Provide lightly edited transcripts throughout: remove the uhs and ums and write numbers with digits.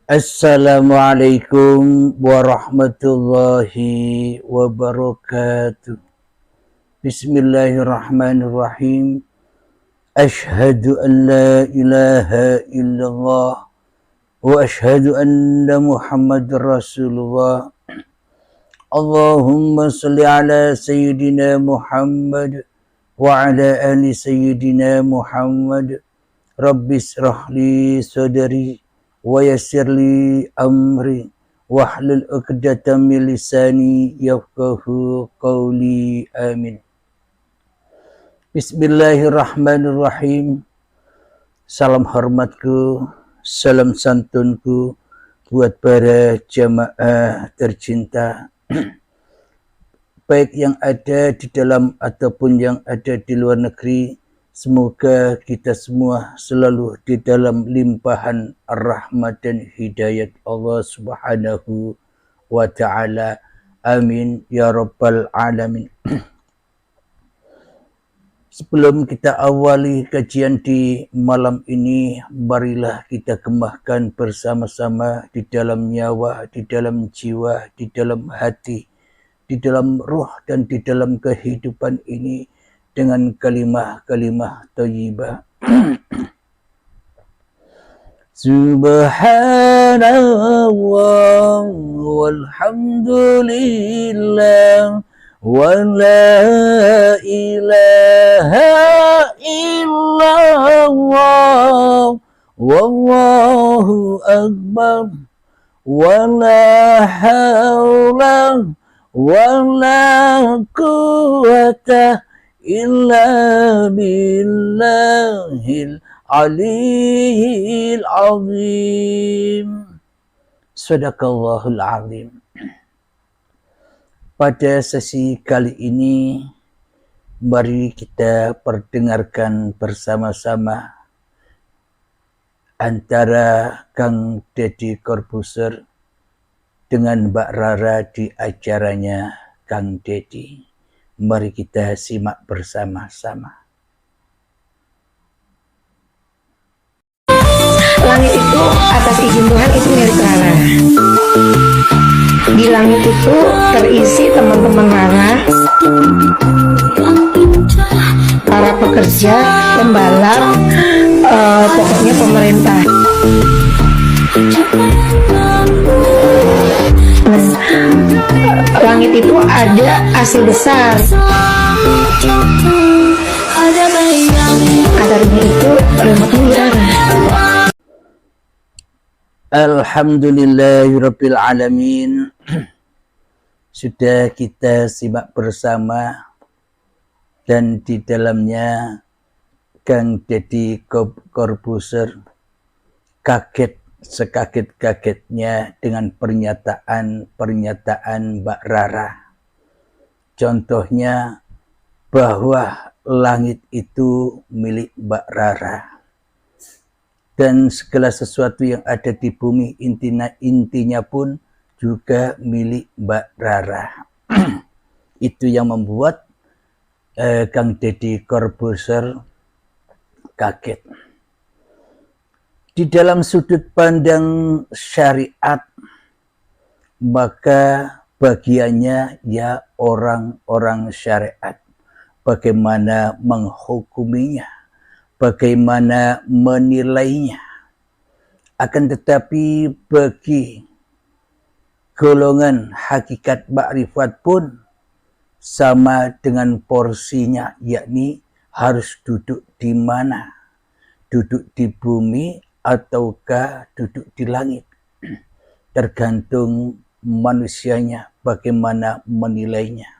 Assalamualaikum warahmatullahi wabarakatuh. Bismillahirrahmanirrahim. Ashhadu an la ilaha illallah wa ashhadu anna Muhammadar Rasulullah. Allahumma salli ala sayyidina Muhammad wa ala ali sayyidina Muhammad. Rabbi israh li sadri wa yassir li amri wahlul 'uqdatam min lisani yafqahu qawli. Amin. Bismillahirrahmanirrahim. Salam hormatku, salam santunku buat para jamaah tercinta, baik yang ada di dalam ataupun yang ada di luar negeri. Semoga kita semua selalu di dalam limpahan rahmat dan hidayat Allah Subhanahu wa ta'ala. Amin ya rabbal alamin. Sebelum kita awali kajian di malam ini, marilah kita kemahkan bersama-sama di dalam nyawa, di dalam jiwa, di dalam hati, di dalam ruh dan di dalam kehidupan ini dengan kalimah-kalimah thayyibah. Subhanallah walhamdulillah wa la ilaha illallah wallahu akbar wa la hawla wa la quwwata illa billahil aliyil azim. Sadaqallahul azim. Pada sesi kali ini, mari kita perdengarkan bersama-sama antara Kang Deddy Corbuzier dengan Mbak Rara di acaranya Kang Deddy. Mari kita simak bersama-sama. Langit itu atas izin Tuhan itu milik Rara. Di langit itu terisi teman-teman Rara, para pekerja, pembalap, pokoknya pemerintah. Langit itu ada hasil besar. Kadarnya itu remote Rara. Alhamdulillahirabbil alamin. Sudah kita simak bersama dan di dalamnya Kang Deddy Corbuzier kaget sekaget-kagetnya dengan pernyataan Mbak Rara. Contohnya bahwa langit itu milik Mbak Rara. Dan segala sesuatu yang ada di bumi intinya pun juga milik Mbak Rara. Itu yang membuat Kang Deddy Corbuzier kaget. Di dalam sudut pandang syariat, maka bagiannya ya orang-orang syariat. Bagaimana menghukuminya, bagaimana menilainya. Akan tetapi bagi golongan hakikat makrifat pun sama dengan porsinya, yakni harus duduk di mana? Duduk di bumi ataukah duduk di langit? Tergantung manusianya bagaimana menilainya.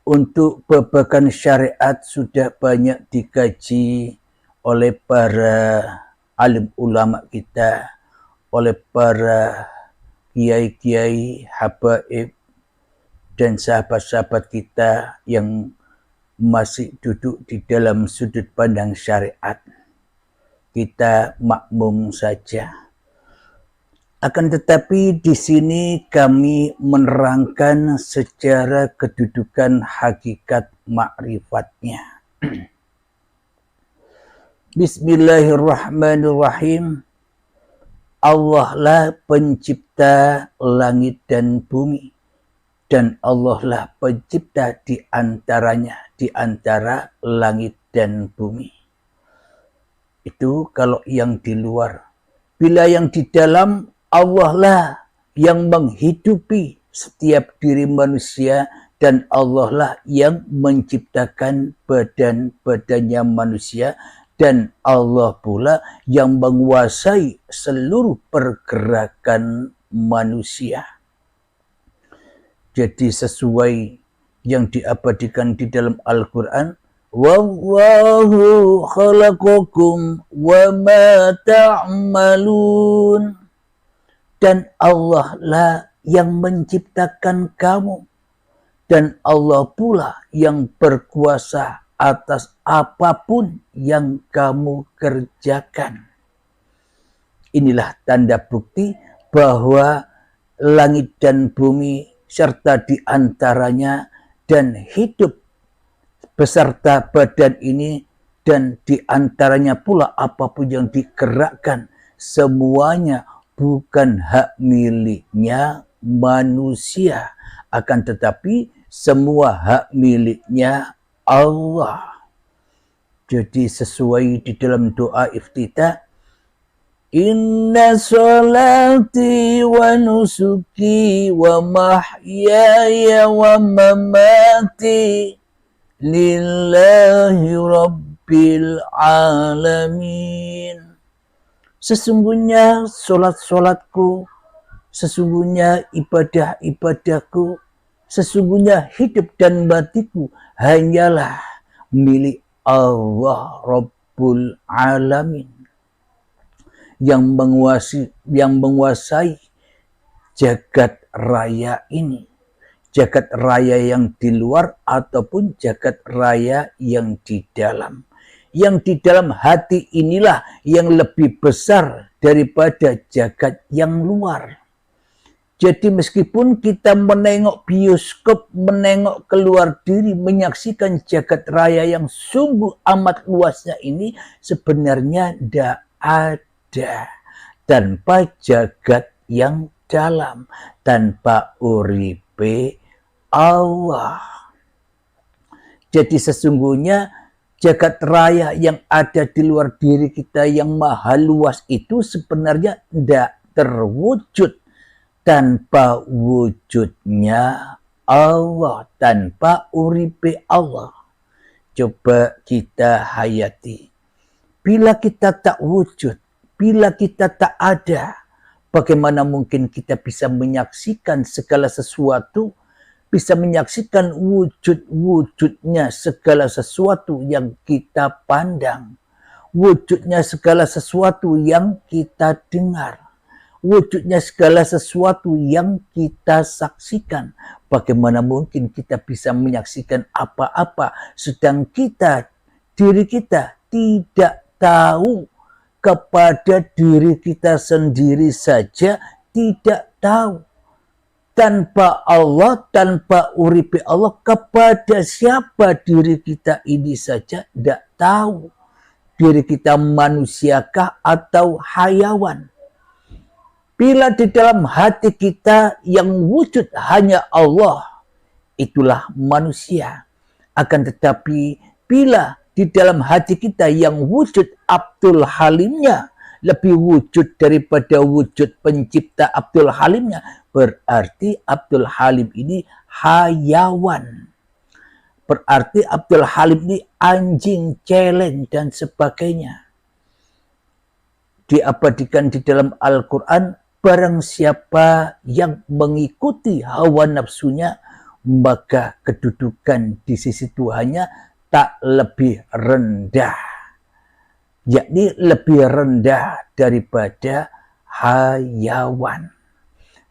Untuk babakan syariat sudah banyak dikaji oleh para alim ulama kita, oleh para kiai-kiai, habaib, dan sahabat-sahabat kita yang masih duduk di dalam sudut pandang syariat. Kita makmum saja. Akan tetapi di sini kami menerangkan secara kedudukan hakikat makrifatnya. Bismillahirrahmanirrahim. Allah lah pencipta langit dan bumi. Dan Allah lah pencipta di antaranya, di antara langit dan bumi. Itu kalau yang di luar. Bila yang di dalam, Allah lah yang menghidupi setiap diri manusia, dan Allah lah yang menciptakan badan-badannya manusia, dan Allah pula yang menguasai seluruh pergerakan manusia. Jadi sesuai yang diabadikan di dalam Al-Quran, Wallahu khalaqakum wa ma ta'malun. Dan Allah lah yang menciptakan kamu, dan Allah pula yang berkuasa atas apapun yang kamu kerjakan. Inilah tanda bukti bahwa langit dan bumi serta di antaranya dan hidup beserta badan ini, dan di antaranya pula apapun yang digerakkan, semuanya bukan hak miliknya manusia, akan tetapi semua hak miliknya Allah. Jadi sesuai di dalam doa iftitah, Inna salati wa nusuki wa mahyaya wa mamati lillahi rabbil alamin. Sesungguhnya solat-solatku, sesungguhnya ibadah-ibadahku, sesungguhnya hidup dan matiku hanyalah milik Allah Rabbul Alamin, yang menguasai jagat raya ini, jagat raya yang di luar ataupun jagat raya yang di dalam. Yang di dalam hati inilah yang lebih besar daripada jagat yang luar. Jadi meskipun kita menengok bioskop, menengok keluar diri, menyaksikan jagat raya yang sungguh amat luasnya ini, sebenarnya tidak ada tanpa jagat yang dalam, tanpa uripe Allah. Jadi sesungguhnya jagat raya yang ada di luar diri kita yang maha luas itu sebenarnya tidak terwujud tanpa wujudnya Allah, tanpa uripe Allah. Coba kita hayati. Bila kita tak wujud, bila kita tak ada, bagaimana mungkin kita bisa menyaksikan segala sesuatu, bisa menyaksikan wujud-wujudnya segala sesuatu yang kita pandang, wujudnya segala sesuatu yang kita dengar, wujudnya segala sesuatu yang kita saksikan. Bagaimana mungkin kita bisa menyaksikan apa-apa sedang diri kita tidak tahu, kepada diri kita sendiri saja tidak tahu. Tanpa Allah, tanpa uripe Allah, kepada siapa diri kita ini saja tidak tahu. Diri kita manusiakah atau hayawan? Bila di dalam hati kita yang wujud hanya Allah, itulah manusia. Akan tetapi bila di dalam hati kita yang wujud Abdul Halimnya lebih wujud daripada wujud pencipta Abdul Halimnya, berarti Abdul Halim ini hayawan. Berarti Abdul Halim ini anjing, celeng, dan sebagainya. Diabadikan di dalam Al-Quran, barang siapa yang mengikuti hawa nafsunya, maka kedudukan di sisi Tuhannya tak lebih rendah, yakni lebih rendah daripada hayawan.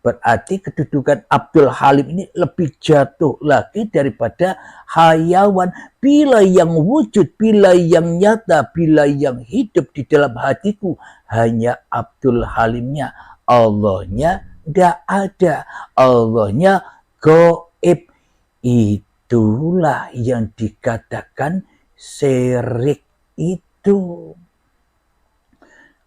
Berarti kedudukan Abdul Halim ini lebih jatuh lagi daripada hayawan. Bila yang wujud, bila yang nyata, bila yang hidup di dalam hatiku hanya Abdul Halimnya, Allahnya tidak ada, Allahnya gaib. Itulah yang dikatakan syirik itu.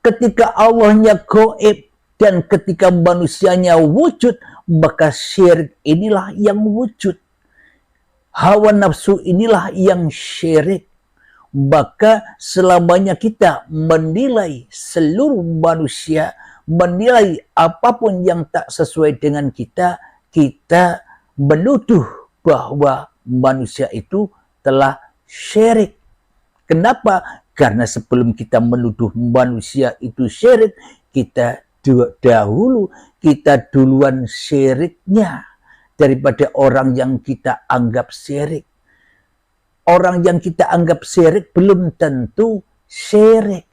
Ketika Allahnya gaib, Dan ketika manusianya wujud, maka syirik inilah yang wujud. Hawa nafsu inilah yang syirik. Maka selamanya kita menilai seluruh manusia, menilai apapun yang tak sesuai dengan kita, kita menuduh bahwa manusia itu telah syirik. Kenapa? Karena sebelum kita menuduh manusia itu syirik, kita duluan syiriknya daripada orang yang kita anggap syirik. Orang yang kita anggap syirik belum tentu syirik.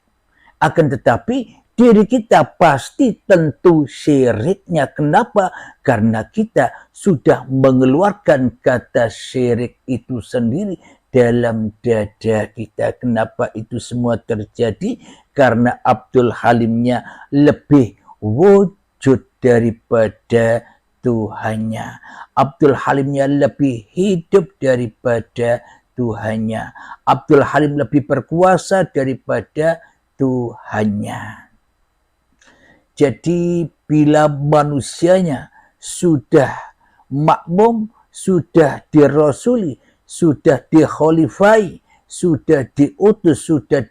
Akan tetapi diri kita pasti tentu syiriknya. Kenapa? Karena kita sudah mengeluarkan kata syirik itu sendiri dalam dada kita. Kenapa itu semua terjadi? Karena Abdul Halimnya lebih wujud daripada Tuhannya. Abdul Halimnya lebih hidup daripada Tuhannya. Abdul Halim lebih berkuasa daripada Tuhannya. Jadi bila manusianya sudah makmum, sudah dirasuli, sudah dikhalifai, sudah diutus, sudah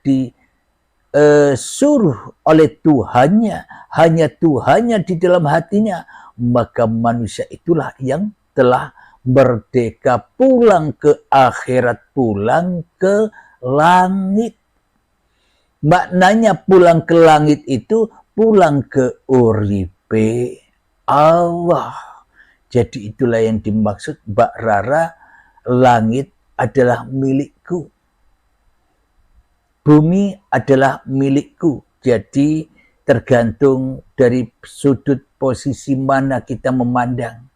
disuruh oleh Tuhannya, hanya Tuhannya di dalam hatinya, maka manusia itulah yang telah merdeka, pulang ke akhirat, pulang ke langit. Maknanya pulang ke langit itu pulang ke uripe Allah. Jadi itulah yang dimaksud Mbak Rara, langit adalah milikku, bumi adalah milikku. Jadi tergantung dari sudut posisi mana kita memandang.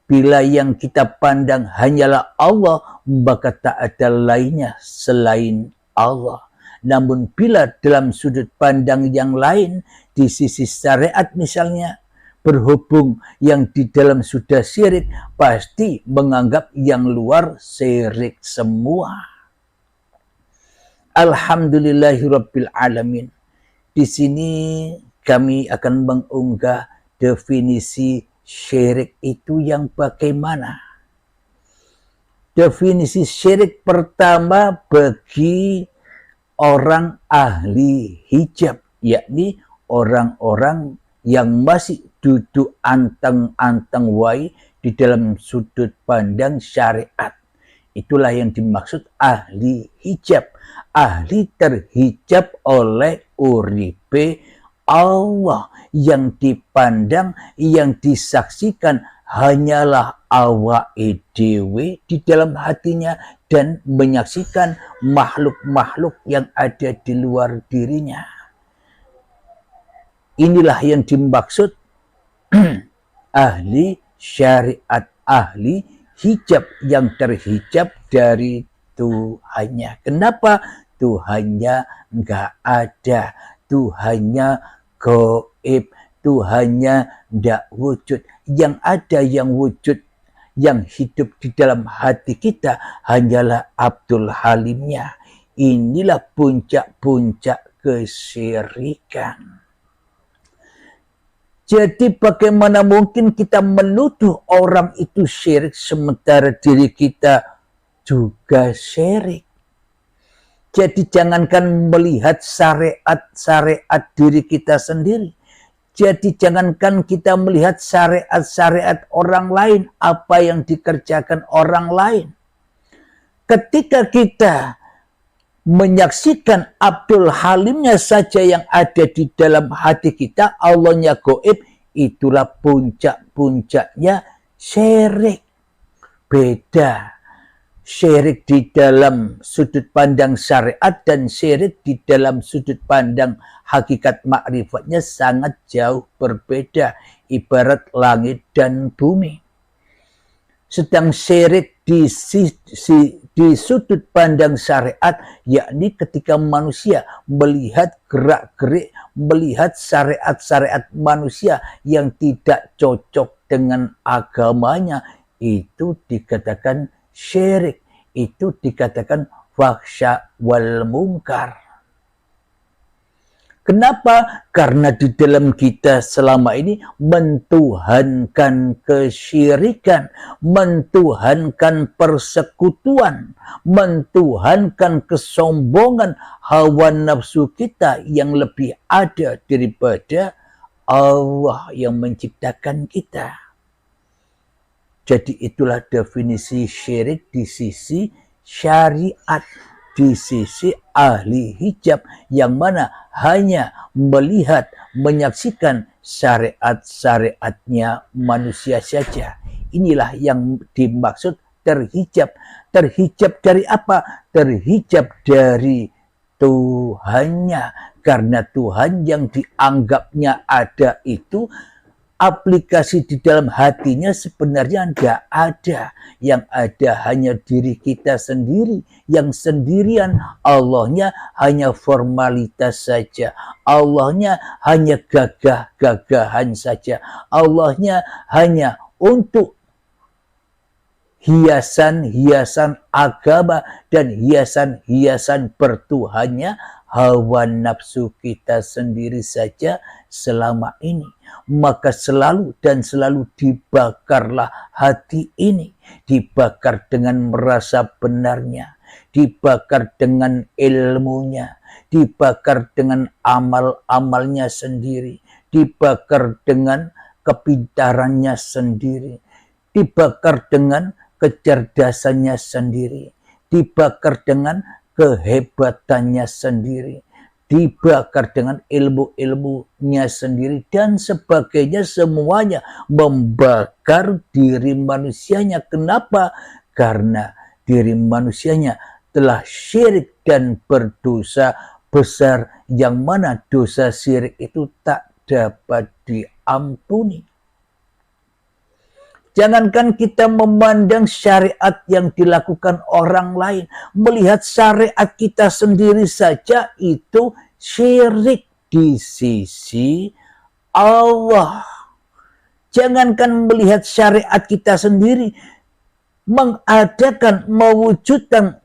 Bila yang kita pandang hanyalah Allah, maka tak ada lainnya selain Allah. Namun bila dalam sudut pandang yang lain, di sisi syariat misalnya, berhubung yang di dalam sudah syirik, pasti menganggap yang luar syirik semua. Alhamdulillahirabbil alamin. Di sini kami akan mengunggah definisi syirik itu yang bagaimana? Definisi syirik pertama bagi orang ahli hijab, yakni orang-orang yang masih duduk anteng-anteng wae di dalam sudut pandang syariat. Itulah yang dimaksud ahli hijab. Ahli terhijab oleh uripe Allah, yang dipandang, yang disaksikan hanyalah awak dhewe di dalam hatinya dan menyaksikan makhluk-makhluk yang ada di luar dirinya. Inilah yang dimaksud ahli syariat, ahli hijab, yang terhijab dari Tuhannya. Kenapa? Tuhannya enggak ada, Tuhannya gaib, Tuhannya tidak wujud. Yang ada, yang wujud, yang hidup di dalam hati kita hanyalah Abdul Halimnya. Inilah puncak-puncak kesyirikan. Jadi bagaimana mungkin kita menuduh orang itu syirik sementara diri kita juga syirik? Jadi jangankan melihat syariat-syariat diri kita sendiri. Jadi jangankan kita melihat syariat-syariat orang lain, apa yang dikerjakan orang lain. Ketika kita menyaksikan Abdul Halimnya saja yang ada di dalam hati kita, Allahnya gaib, itulah puncak-puncaknya syirik. Beda syirik di dalam sudut pandang syariat dan syirik di dalam sudut pandang hakikat makrifatnya sangat jauh berbeda, ibarat langit dan bumi. Sedang syirik di sudut pandang syariat, yakni ketika manusia melihat gerak-gerik, melihat syariat-syariat manusia yang tidak cocok dengan agamanya, itu dikatakan syirik, itu dikatakan fahsya wal mungkar. Kenapa? Karena di dalam kita selama ini mentuhankan kesyirikan, mentuhankan persekutuan, mentuhankan kesombongan hawa nafsu kita yang lebih ada daripada Allah yang menciptakan kita. Jadi itulah definisi syirik di sisi syariat, di sisi ahli hijab yang mana hanya melihat, menyaksikan syariat-syariatnya manusia saja. Inilah yang dimaksud terhijab. Terhijab dari apa? Terhijab dari Tuhannya. Karena Tuhan yang dianggapnya ada itu, aplikasi di dalam hatinya sebenarnya tidak ada. Yang ada hanya diri kita sendiri. Yang sendirian, Allahnya hanya formalitas saja. Allahnya hanya gagah-gagahan saja. Allahnya hanya untuk hiasan-hiasan agama dan hiasan-hiasan bertuhannya hawa nafsu kita sendiri saja selama ini. Maka selalu dan selalu dibakarlah hati ini. Dibakar dengan merasa benarnya. Dibakar dengan ilmunya. Dibakar dengan amal-amalnya sendiri. Dibakar dengan kepintarannya sendiri. Dibakar dengan kecerdasannya sendiri. Dibakar dengan kehebatannya sendiri. Dibakar dengan ilmu-ilmunya sendiri dan sebagainya, semuanya membakar diri manusianya. Kenapa? Karena diri manusianya telah syirik dan berdosa besar, yang mana dosa syirik itu tak dapat diampuni. Jangankan kita memandang syariat yang dilakukan orang lain, melihat syariat kita sendiri saja itu syirik di sisi Allah. Jangankan melihat syariat kita sendiri, mengadakan, mewujudkan,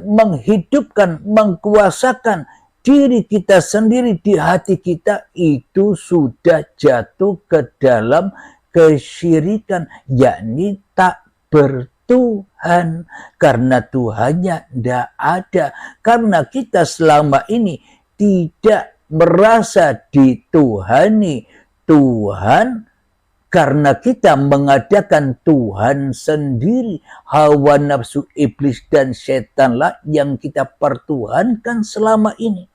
menghidupkan, mengkuasakan diri kita sendiri di hati kita, itu sudah jatuh ke dalam kesyirikan, yakni tak bertuhan. Karena Tuhannya tidak ada. Karena kita selama ini tidak merasa dituhani Tuhan, karena kita mengadakan Tuhan sendiri. Hawa nafsu iblis dan setanlah yang kita pertuhankan selama ini.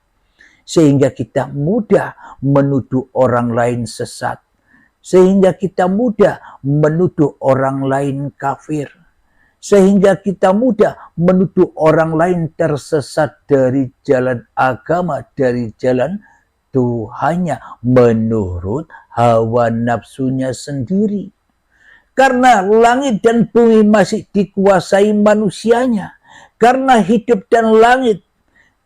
Sehingga kita mudah menuduh orang lain sesat. Sehingga kita mudah menuduh orang lain kafir. Sehingga kita mudah menuduh orang lain tersesat dari jalan agama, dari jalan Tuhannya, menurut hawa nafsunya sendiri. Karena langit dan bumi masih dikuasai manusianya. Karena hidup dan langit,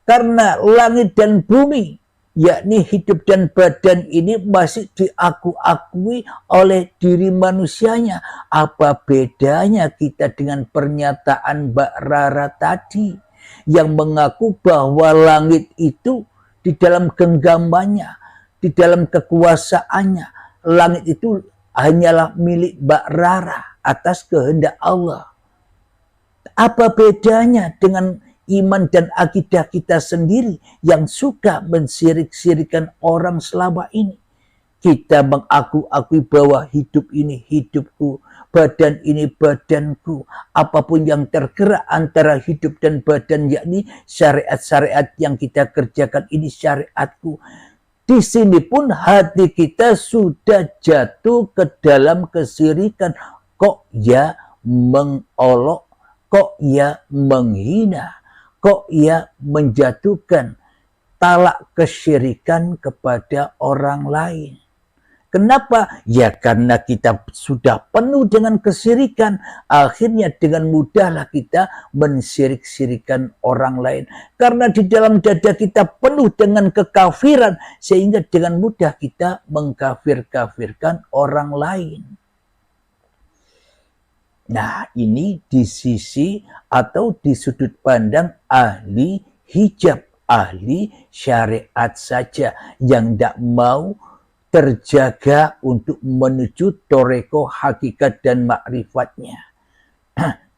karena langit dan bumi, yakni hidup dan badan ini masih diakui oleh diri manusianya. Apa bedanya kita dengan pernyataan Mbak Rara tadi yang mengaku bahwa langit itu di dalam genggamannya, di dalam kekuasaannya, langit itu hanyalah milik Mbak Rara atas kehendak Allah. Apa bedanya dengan iman dan akidah kita sendiri yang suka mensirik-sirikan orang selama ini? Kita mengaku-akui bahwa hidup ini hidupku, badan ini badanku. Apapun yang tergerak antara hidup dan badan, yakni syariat-syariat yang kita kerjakan ini syariatku. Di sini pun hati kita sudah jatuh ke dalam kesirikan. Kok ya mengolok, kok ya menghina, kok ya menjatuhkan talak kesyirikan kepada orang lain. Kenapa? Ya karena kita sudah penuh dengan kesyirikan. Akhirnya dengan mudahlah kita mensirik-sirikan orang lain. Karena di dalam dada kita penuh dengan kekafiran, sehingga dengan mudah kita mengkafir-kafirkan orang lain. Nah, ini di sisi atau di sudut pandang ahli hijab, ahli syariat saja yang tidak mau terjaga untuk menuju toreko hakikat dan makrifatnya.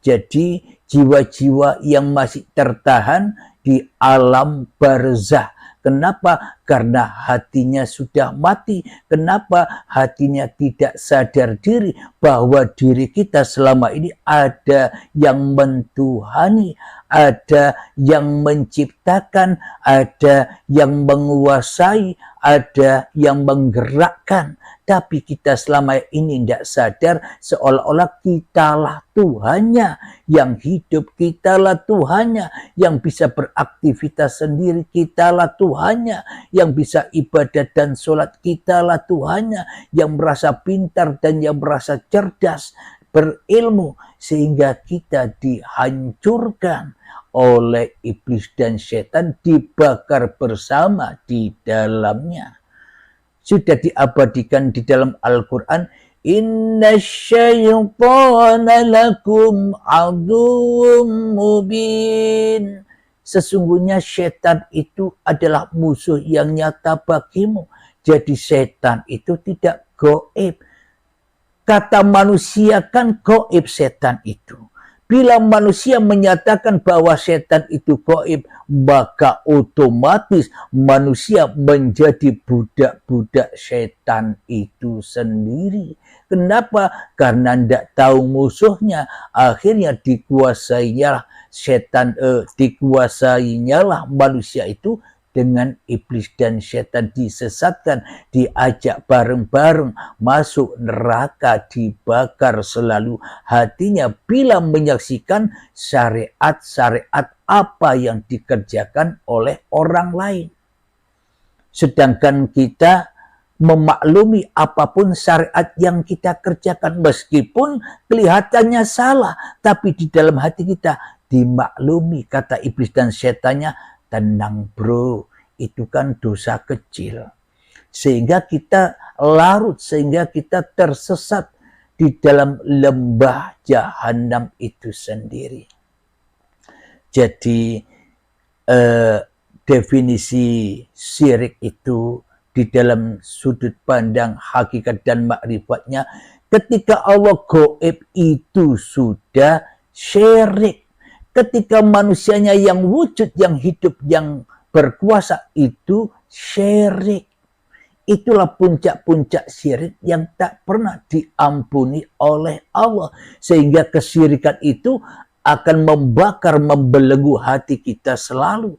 Jadi jiwa-jiwa yang masih tertahan di alam barzah. Kenapa? Karena hatinya sudah mati. Kenapa? Hatinya tidak sadar diri bahwa diri kita selama ini ada yang mentuhani, ada yang menciptakan, ada yang menguasai, ada yang menggerakkan. Tapi kita selama ini tidak sadar seolah-olah kitalah Tuhannya. Yang hidup kitalah Tuhannya. Yang bisa beraktivitas sendiri kitalah Tuhannya. Yang bisa ibadah dan sholat kitalah Tuhannya. Yang merasa pintar dan yang merasa cerdas, berilmu. Sehingga kita dihancurkan oleh iblis dan setan, dibakar bersama di dalamnya. Sudah diabadikan di dalam Al-Quran, inna syaitana lakum aduwwum mubin. Sesungguhnya setan itu adalah musuh yang nyata bagimu. Jadi setan itu tidak gaib. Kata manusia kan gaib setan itu. Bila manusia menyatakan bahwa setan itu gaib, maka otomatis manusia menjadi budak-budak setan itu sendiri. Kenapa? Karena tidak tahu musuhnya, akhirnya dikuasainya manusia itu dengan iblis dan setan, disesatkan, diajak bareng-bareng masuk neraka, dibakar selalu hatinya bila menyaksikan syariat-syariat apa yang dikerjakan oleh orang lain. Sedangkan kita memaklumi apapun syariat yang kita kerjakan, meskipun kelihatannya salah, tapi di dalam hati kita dimaklumi. Kata iblis dan setannya, tenang bro, itu kan dosa kecil. Sehingga kita larut, sehingga kita tersesat di dalam lembah jahanam itu sendiri. Jadi definisi syirik itu di dalam sudut pandang hakikat dan makrifatnya, ketika Allah gaib itu sudah syirik. Ketika manusianya yang wujud, yang hidup, yang berkuasa itu syirik. Itulah puncak-puncak syirik yang tak pernah diampuni oleh Allah. Sehingga kesyirikan itu akan membakar, membelenggu hati kita selalu.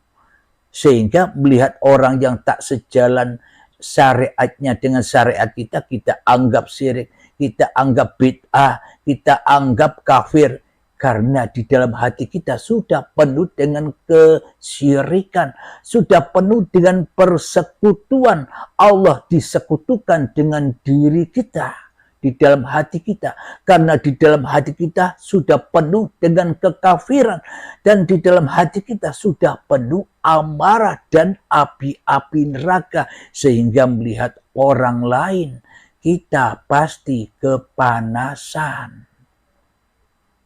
Sehingga melihat orang yang tak sejalan syariatnya dengan syariat kita, kita anggap syirik, kita anggap bid'ah, kita anggap kafir. Karena di dalam hati kita sudah penuh dengan kesyirikan. Sudah penuh dengan persekutuan. Allah disekutukan dengan diri kita. Di dalam hati kita. Karena di dalam hati kita sudah penuh dengan kekafiran. Dan di dalam hati kita sudah penuh amarah dan api-api neraka. Sehingga melihat orang lain, kita pasti kepanasan.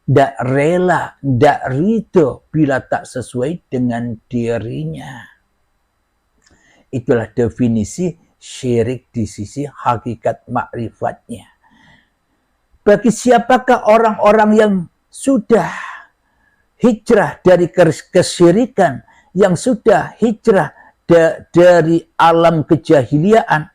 Tidak rela, tidak ridho bila tak sesuai dengan dirinya. Itulah definisi syirik di sisi hakikat makrifatnya. Bagi siapakah orang-orang yang sudah hijrah dari kesyirikan, yang sudah hijrah dari alam kejahiliaan,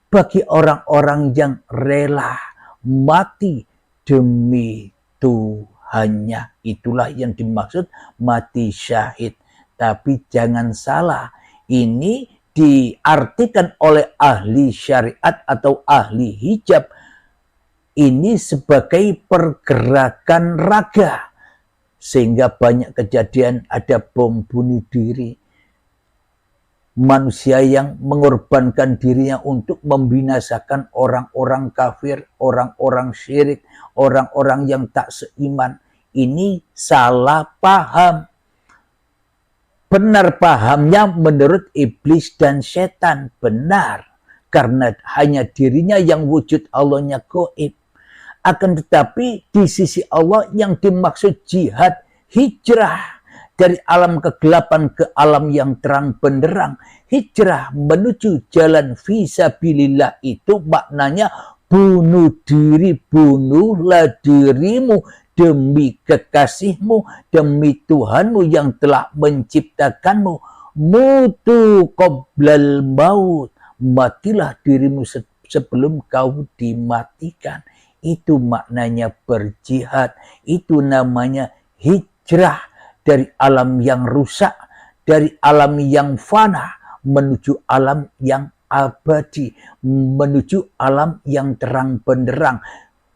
bagi orang-orang yang rela mati demi Tuhannya, itulah yang dimaksud mati syahid. Tapi jangan salah, ini diartikan oleh ahli syariat atau ahli hijab ini sebagai pergerakan raga, sehingga banyak kejadian ada bom bunuh diri, manusia yang mengorbankan dirinya untuk membinasakan orang-orang kafir, orang-orang syirik, orang-orang yang tak seiman. Ini salah paham. Benar pahamnya menurut iblis dan setan. Benar. Karena hanya dirinya yang wujud, Allahnya gaib. Akan tetapi di sisi Allah yang dimaksud jihad, hijrah dari alam kegelapan ke alam yang terang benderang. Hijrah menuju jalan fisabilillah itu maknanya bunuh diri, bunuhlah dirimu demi kekasihmu, demi Tuhanmu yang telah menciptakanmu. Mutu qoblal maut, matilah dirimu sebelum kau dimatikan. Itu maknanya berjihad, itu namanya hijrah dari alam yang rusak, dari alam yang fana menuju alam yang abadi, menuju alam yang terang benderang.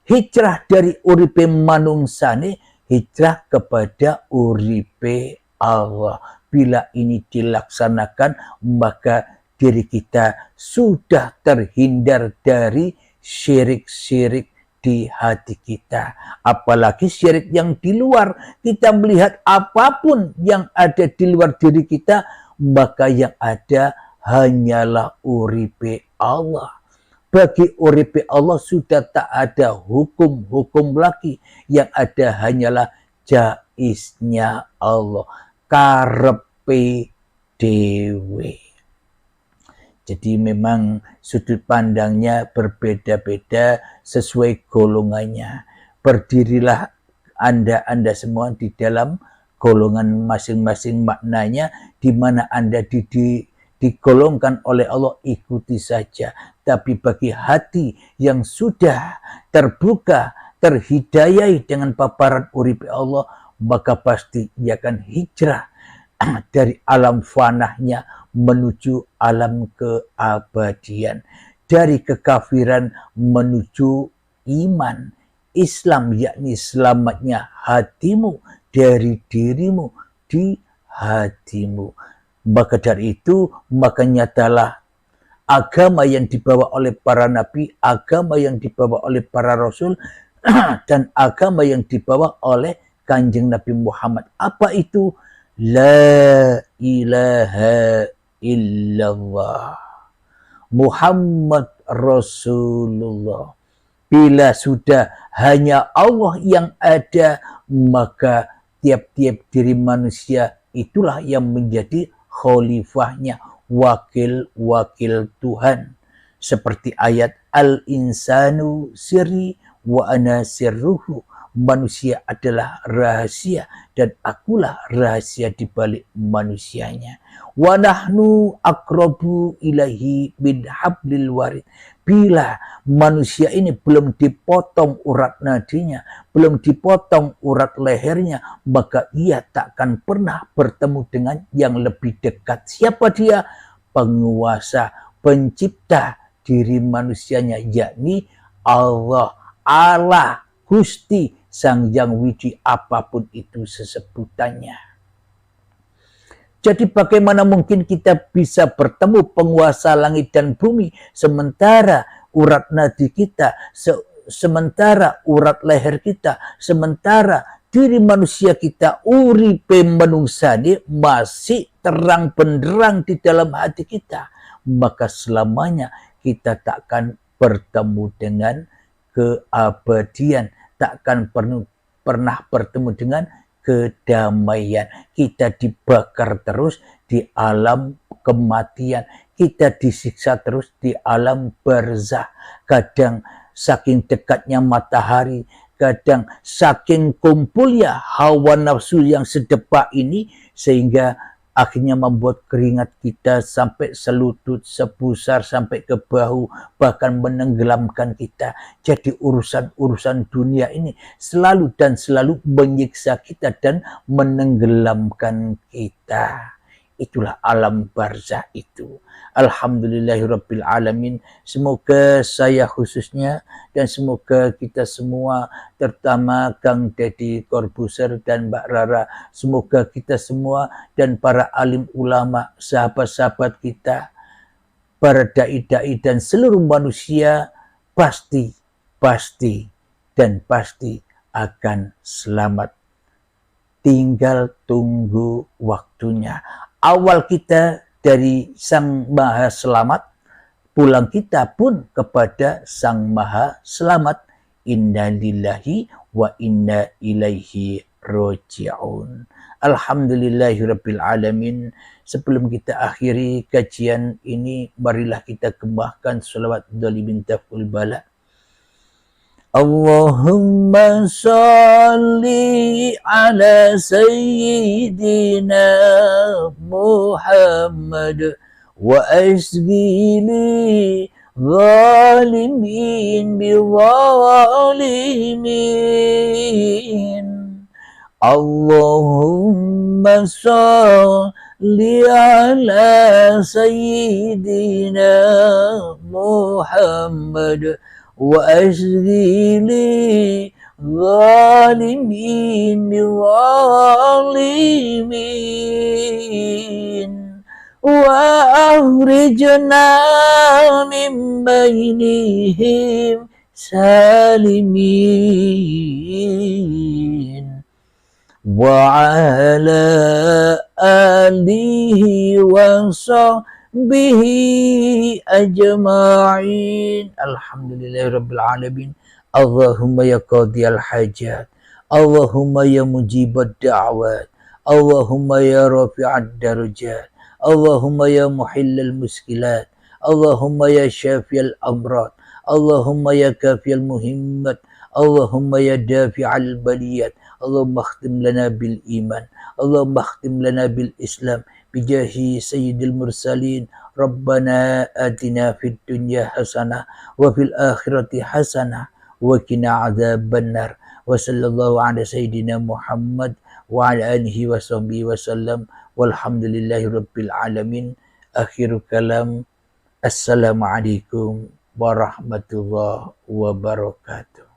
Hijrah dari uripe manungsane, hijrah kepada uripe Allah. Bila ini dilaksanakan, maka diri kita sudah terhindar dari syirik-syirik di hati kita. Apalagi syirik yang di luar. Kita melihat apapun yang ada di luar diri kita, maka yang ada hanyalah uripe Allah. Bagi uripe Allah sudah tak ada hukum-hukum lagi. Yang ada hanyalah jaiznya Allah, karepe dewe. Jadi memang sudut pandangnya berbeda-beda sesuai golongannya. Berdirilah Anda semua di dalam golongan masing-masing maknanya, di mana Anda digolongkan oleh Allah, ikuti saja. Tapi bagi hati yang sudah terbuka, terhidayai dengan paparan uripe Allah, maka pasti ia akan hijrah dari alam fanahnya menuju alam keabadian, dari kekafiran menuju iman Islam, yakni selamatnya hatimu dari dirimu di hatimu. Maka dari itu, maka nyatalah agama yang dibawa oleh para nabi, agama yang dibawa oleh para rasul, dan agama yang dibawa oleh Kanjeng Nabi Muhammad. Apa itu? La ilaha illallah Muhammad Rasulullah. Bila sudah hanya Allah yang ada, maka tiap-tiap diri manusia itulah yang menjadi khalifahnya, wakil-wakil Tuhan. Seperti ayat al-insanu sirri wa ana sirruhu. Manusia adalah rahasia dan akulah rahasia di balik manusianya. Wa nahnu aqrabu ilaihi min hablil warid. Bila manusia ini belum dipotong urat nadinya, belum dipotong urat lehernya, maka ia takkan pernah bertemu dengan yang lebih dekat. Siapa dia? Penguasa, pencipta diri manusianya, yakni Allah. Allah, Gusti, Sang Yang Widi, apapun itu sesebutannya. Jadi bagaimana mungkin kita bisa bertemu penguasa langit dan bumi, sementara urat nadi kita, sementara urat leher kita, sementara diri manusia kita, uripe manungsane, masih terang benderang di dalam hati kita. Maka selamanya kita takkan bertemu dengan keabadian, takkan pernah bertemu dengan kedamaian. Kita dibakar terus di alam kematian, kita disiksa terus di alam barzah. Kadang saking dekatnya matahari, kadang saking kumpulnya hawa nafsu yang sedepak ini, sehingga akhirnya membuat keringat kita sampai selutut, sebusar sampai ke bahu, bahkan menenggelamkan kita. Jadi urusan-urusan dunia ini selalu dan selalu menyiksa kita dan menenggelamkan kita. Itulah alam barzah itu. Alhamdulillahirabbil alamin. Semoga saya khususnya dan semoga kita semua, terutama Kang Deddy Corbuzier dan Mbak Rara, semoga kita semua dan para alim ulama, sahabat-sahabat kita, para dai-dai dan seluruh manusia pasti akan selamat. Tinggal tunggu waktunya. Awal kita dari Sang Maha Selamat, pulang kita pun kepada Sang Maha Selamat. Inna lillahi wa inna ilaihi roji'un. Alhamdulillahirabbil alamin. Sebelum kita akhiri kajian ini, marilah kita kembangkan selawat Dhali bin Taful Bala. Allahumma salli ala sayyidina Muhammad wa asghili zalimin bizalimin. Allahumma salli ala sayyidina Muhammad wa asghili zalimin bizalimin wa akhrijna min bainihim salimin wa ala alihi wa sahbihi ajma'in. Alhamdulillahirabbil alamin. Allahumma ya qadiyal hajat, Allahumma ya mujibad da'wat, Allahumma ya rafi'ad darajat, Allahumma ya muhillal muskilat, Allahumma ya syafiyal amrad, Allahumma ya kafiyal muhimmat, Allahumma ya dafi'al baliyat. Allahumma akhtim lana bil iman, Allahumma akhtim lana bil islam bijahi sayyidil mursalin. Rabbana atina fid dunya hasanah wa fil akhirati hasanah wa qina adzabannar. Wa sallallahu ala sayyidina Muhammad wa ala alihi wa sahbihi wa sallam. Walhamdulillahi rabbil alamin. Akhir kalam. Assalamualaikum warahmatullahi wabarakatuh.